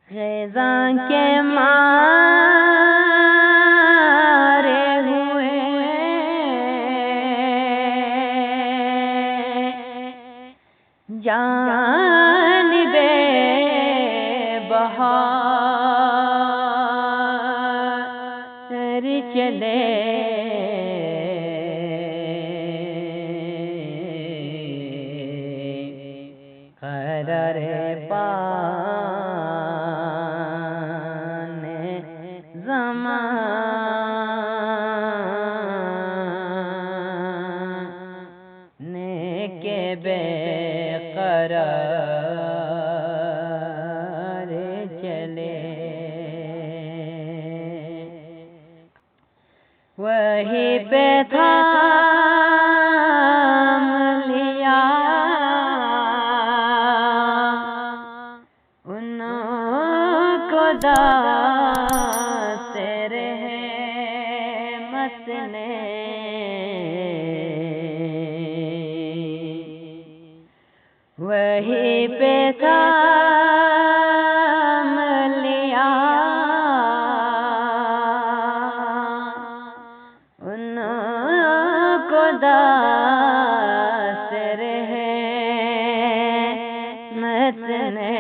خزاں کے مارے ہوئے جانب بہار چلے قرار پانے زمانے کے بے قرار چلے وہی پہ تھام لیا ان کو داس رحمت نے وہی پہ تھام لیا ان کو داس رحمت نے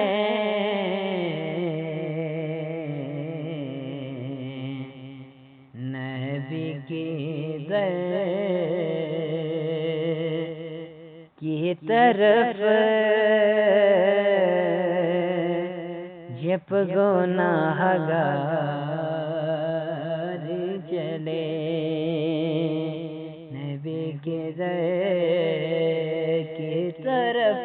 نبی کی در کی طرف جب گناہ گار چلے نبی کی در کی طرف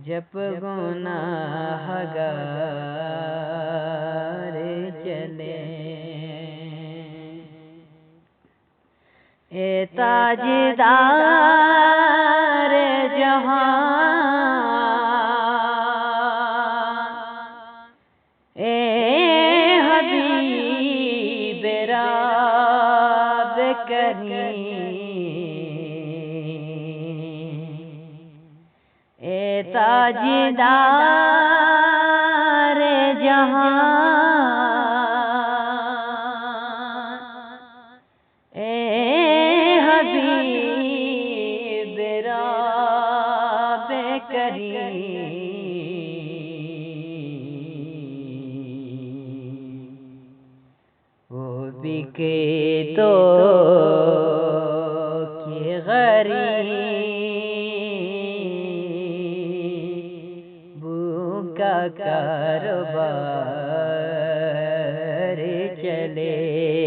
جب گناہ گار چلے اے تاجدار جہاں اے حبیب رب کریم اے تاجدار جہاں اے حبیب رب کریم وہ بکے تو کہ غریب کا کاروبار چلے